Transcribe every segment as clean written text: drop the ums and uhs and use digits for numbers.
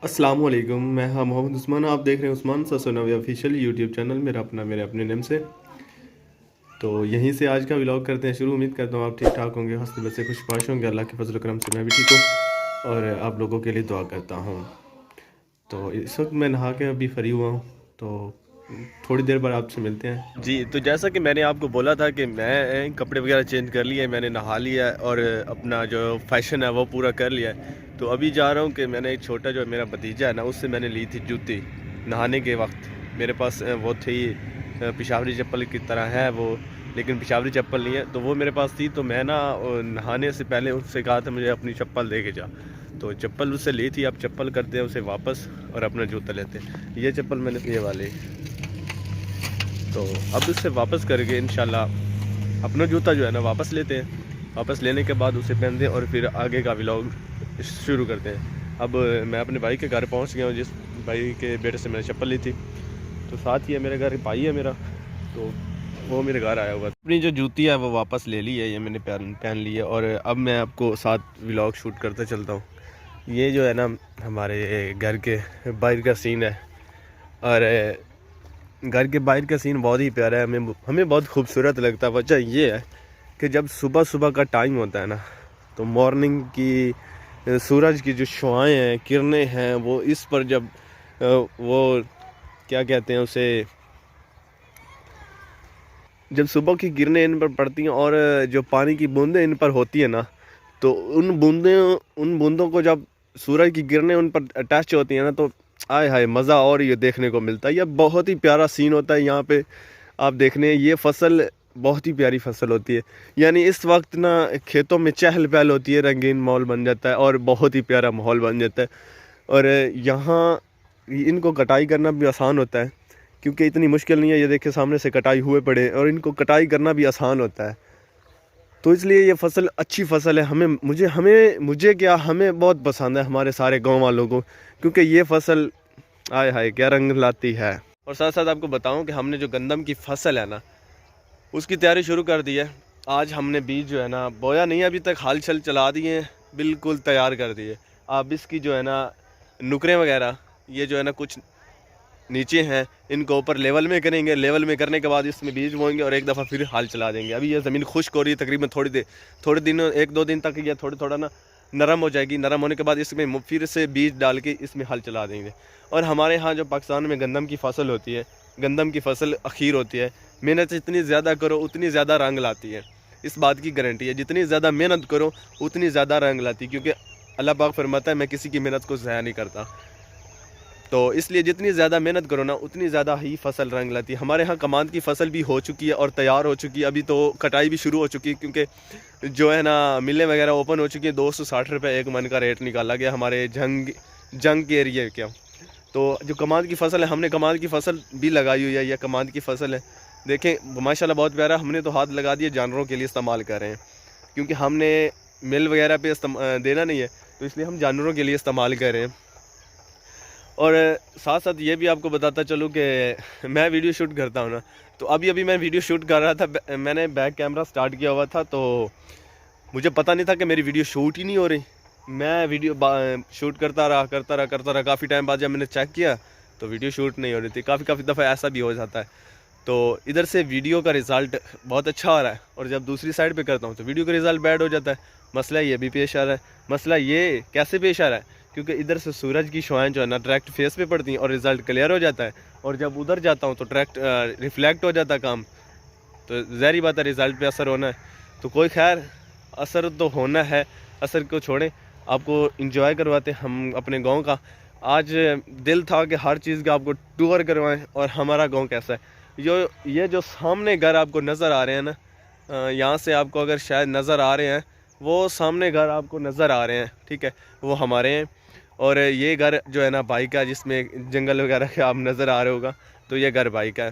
السلام علیکم، میں محمد عثمان. آپ دیکھ رہے ہیں عثمان سسونوی آفیشیل یوٹیوب چینل. میرے اپنے نیم سے. تو یہیں سے آج کا ولاگ کرتے ہیں شروع. امید کرتا ہوں آپ ٹھیک ٹھاک ہوں گے، ہنستے بسے خوش باش ہوں گے. اللہ کے فضل و کرم سے میں بھی ٹھیک ہوں اور آپ لوگوں کے لیے دعا کرتا ہوں. تو اس وقت میں نہا کے ابھی فری ہوا ہوں، تو تھوڑی دیر بعد آپ سے ملتے ہیں. جی، تو جیسا کہ میں نے آپ کو بولا تھا کہ میں کپڑے وغیرہ چینج کر لیے، میں نے نہا لیا ہے اور اپنا جو فیشن ہے وہ پورا کر لیا ہے. تو ابھی جا رہا ہوں کہ میں نے ایک چھوٹا جو میرا بھتیجا ہے نا، اس سے میں نے لی تھی جوتی نہانے کے وقت. میرے پاس وہ تھی پشاوری چپل کی طرح ہے وہ، لیکن پشاوری چپل نہیں ہے. تو وہ میرے پاس تھی، تو میں نا نہانے سے پہلے اس سے کہا تھا مجھے اپنی چپل دے کے جا. تو چپل اس سے لی تھی. اب چپل کرتے ہیں اسے واپس اور اپنا جوتا لیتے ہیں. یہ چپل میں نے یہ والی، تو اب اس سے واپس کر کے انشاءاللہ اپنا جوتا جو ہے نا واپس لیتے ہیں. واپس لینے کے بعد اسے پہنتے ہیں اور پھر آگے کا ولاگ شروع کرتے ہیں. اب میں اپنے بھائی کے گھر پہنچ گیا ہوں، جس بھائی کے بیٹے سے میں نے چپل لی تھی. تو ساتھ ہی ہے میرے گھر بھائی ہے میرا، تو وہ میرے گھر آیا ہوا. اپنی جو جوتی ہے وہ واپس لے لی ہے، یہ میں نے پہن لی ہے. اور اب میں آپ کو ساتھ ولاگ شوٹ کرتے چلتا ہوں. یہ جو ہے نا ہمارے گھر کے باہر کا سین ہے، اور گھر کے باہر کا سین بہت ہی پیارا ہے. ہمیں بہت خوبصورت لگتا ہے. وجہ یہ ہے کہ جب صبح کا ٹائم ہوتا ہے نا، تو مارننگ کی سورج کی جو شعائیں ہیں، کرنیں ہیں، وہ اس پر جب وہ کیا کہتے ہیں اسے، جب صبح کی کرنیں ان پر پڑتی ہیں اور جو پانی کی بوندیں ان پر ہوتی ہیں نا، تو ان بوندوں کو جب سورج کی کرنیں ان پر اٹیچ ہوتی ہیں نا، تو آئے ہائے مزہ اور یہ دیکھنے کو ملتا ہے. یہ بہت ہی پیارا سین ہوتا ہے. یہاں پہ آپ دیکھنے، یہ فصل بہت ہی پیاری فصل ہوتی ہے. یعنی اس وقت نا کھیتوں میں چہل پہل ہوتی ہے، رنگین ماحول بن جاتا ہے اور بہت ہی پیارا ماحول بن جاتا ہے. اور یہاں ان کو کٹائی کرنا بھی آسان ہوتا ہے، کیونکہ اتنی مشکل نہیں ہے. یہ دیکھیں سامنے سے کٹائی ہوئے پڑے، اور ان کو کٹائی کرنا بھی آسان ہوتا ہے. تو اس لیے یہ فصل اچھی فصل ہے. ہمیں بہت پسند ہے، ہمارے سارے گاؤں والوں کو، کیونکہ یہ فصل آئے ہائے کیا رنگ لاتی ہے. اور ساتھ ساتھ آپ کو بتاؤں کہ ہم نے جو گندم کی فصل ہے نا، اس کی تیاری شروع کر دی ہے. آج ہم نے بیج جو ہے نا بویا نہیں، ابھی تک ہال چل چلا دیے ہیں، بالکل تیار کر دیے. اب اس کی جو ہے نا نکریں وغیرہ، یہ جو ہے نا کچھ نیچے ہیں، ان کو اوپر لیول میں کریں گے. لیول میں کرنے کے بعد اس میں بیج بوئیں گے اور ایک دفعہ پھر ہال چلا دیں گے. ابھی یہ زمین خشک ہو رہی ہے، تقریباً تھوڑے دن، ایک دو دن تک یہ تھوڑا نا نرم ہو جائے گی. نرم ہونے کے بعد اس میں پھر سے بیج ڈال کے اس میں ہل چلا دیں گے. اور ہمارے ہاں جو پاکستان میں گندم کی فصل ہوتی ہے، گندم کی فصل اخیر ہوتی ہے. محنت جتنی زیادہ کرو اتنی زیادہ رنگ لاتی ہے. اس بات کی گارنٹی ہے، جتنی زیادہ محنت کرو اتنی زیادہ رنگ لاتی ہے، کیونکہ اللہ پاک فرماتا ہے میں کسی کی محنت کو ضائع نہیں کرتا. تو اس لیے جتنی زیادہ محنت کرو نا اتنی زیادہ ہی فصل رنگ لاتی ہے. ہمارے ہاں کماند کی فصل بھی ہو چکی ہے اور تیار ہو چکی ہے. ابھی تو کٹائی بھی شروع ہو چکی ہے، کیونکہ جو ہے نا ملیں وغیرہ اوپن ہو چکی ہیں. 260 روپے ایک من کا ریٹ نکالا گیا ہمارے جنگ کے ایریے کیا. تو جو کماند کی فصل ہے، ہم نے کماند کی فصل بھی لگائی ہوئی ہے. یہ کماند کی فصل ہے، دیکھیں ماشاءاللہ بہت پیارا. ہم نے تو ہاتھ لگا دیے، جانوروں کے لیے استعمال کر رہے ہیں، کیونکہ ہم نے مل وغیرہ پہ دینا نہیں ہے، تو اس لیے ہم جانوروں کے لیے استعمال کر رہے ہیں. اور ساتھ ساتھ یہ بھی آپ کو بتاتا چلوں کہ میں ویڈیو شوٹ کرتا ہوں نا، تو ابھی میں ویڈیو شوٹ کر رہا تھا. میں نے بیک کیمرہ سٹارٹ کیا ہوا تھا، تو مجھے پتہ نہیں تھا کہ میری ویڈیو شوٹ ہی نہیں ہو رہی. میں ویڈیو شوٹ کرتا رہا. کافی ٹائم بعد جب میں نے چیک کیا تو ویڈیو شوٹ نہیں ہو رہی تھی. کافی دفعہ ایسا بھی ہو جاتا ہے. تو ادھر سے ویڈیو کا رزلٹ بہت اچھا آ رہا ہے، اور جب دوسری سائڈ پہ کرتا ہوں تو ویڈیو کا رزلٹ بیڈ ہو جاتا ہے. مسئلہ یہ بھی پیش آ رہا ہے. مسئلہ یہ کیسے پیش آ رہا ہے، کیونکہ ادھر سے سورج کی شعائیں جو ہے نا ڈائریکٹ فیس پہ پڑتی ہیں اور رزلٹ کلیئر ہو جاتا ہے. اور جب ادھر جاتا ہوں تو ڈائریکٹ ریفلیکٹ ہو جاتا ہے کام. تو ظاہری بات ہے رزلٹ پہ اثر ہونا ہے. تو کوئی خیر، اثر تو ہونا ہے، اثر کو چھوڑیں. آپ کو انجوائے کرواتے ہم اپنے گاؤں کا. آج دل تھا کہ ہر چیز کا آپ کو ٹور کروائیں، اور ہمارا گاؤں کیسا ہے. یہ جو سامنے گھر آپ کو نظر آ رہے ہیں نا، یہاں سے آپ کو اگر شاید نظر آ رہے ہیں، وہ سامنے گھر آپ کو نظر آ رہے ہیں، ٹھیک ہے، وہ ہمارے ہیں. اور یہ گھر جو ہے نا بھائی کا، جس میں جنگل وغیرہ کے آپ نظر آ رہے ہوگا، تو یہ گھر بھائی کا ہے.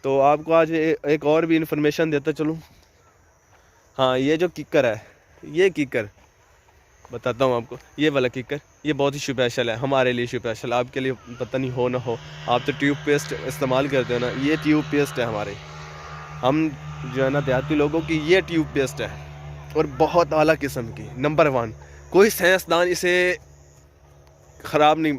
تو آپ کو آج ایک اور بھی انفارمیشن دیتا چلوں. ہاں، یہ جو ککر ہے، یہ ککر بتاتا ہوں آپ کو. یہ والا ککر یہ بہت ہی اسپیشل ہے ہمارے لیے. اسپیشل آپ کے لیے پتہ نہیں ہو نہ ہو، آپ تو ٹیوب پیسٹ استعمال کرتے ہو نا. یہ ٹیوب پیسٹ ہے ہمارے، ہم جو ہے نا دیہاتی لوگوں کی یہ ٹیوب پیسٹ ہے، اور بہت اعلیٰ قسم کی، نمبر 1. کوئی سائنسدان اسے خراب نہیں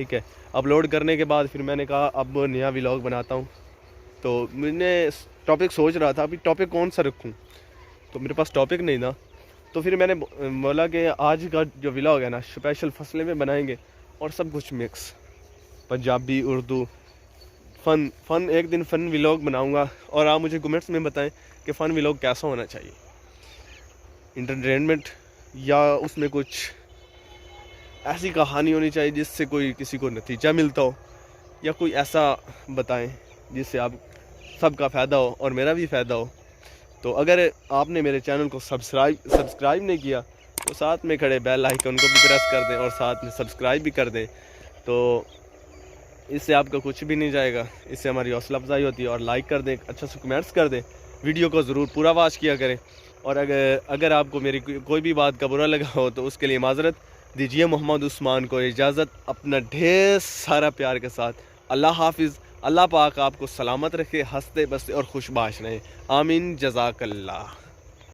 ٹھیک ہے. اپلوڈ کرنے کے بعد پھر میں نے کہا اب نیا ولاگ بناتا ہوں. تو میں نے ٹاپک سوچ رہا تھا ابھی ٹاپک کون سا رکھوں, تو میرے پاس ٹاپک نہیں تھا. تو پھر میں نے بولا کہ آج کا جو ولاگ ہے نا اسپیشل فصلیں میں بنائیں گے, اور سب کچھ مکس, پنجابی, اردو, فن ایک دن فن ولاگ بناؤں گا. اور آپ مجھے کمنٹس میں بتائیں کہ فن ولاگ کیسا ہونا چاہیے, انٹرٹینمنٹ یا اس میں کچھ ایسی کہانی ہونی چاہیے جس سے کوئی کسی کو نتیجہ ملتا ہو, یا کوئی ایسا بتائیں جس سے آپ سب کا فائدہ ہو اور میرا بھی فائدہ ہو. تو اگر آپ نے میرے چینل کو سبسکرائب نہیں کیا تو ساتھ میں کھڑے بیل آئیکن کو بھی پریس کر دیں اور ساتھ میں سبسکرائب بھی کر دیں. تو اس سے آپ کا کچھ بھی نہیں جائے گا, اس سے ہماری حوصلہ افزائی ہوتی ہے. اور لائک کر دیں, اچھا سے کمنٹس کر دیں, ویڈیو کو ضرور پورا واچ کیا کریں. اور اگر آپ کو میری کوئی بھی بات کا برا لگا ہو تو اس کے لیے معذرت دیجیے. محمد عثمان کو اجازت, اپنا ڈھیر سارا پیار کے ساتھ. اللہ حافظ. اللہ پاک آپ کو سلامت رکھے, ہنستے بستے اور خوش باش رہیں. آمین. جزاک اللہ.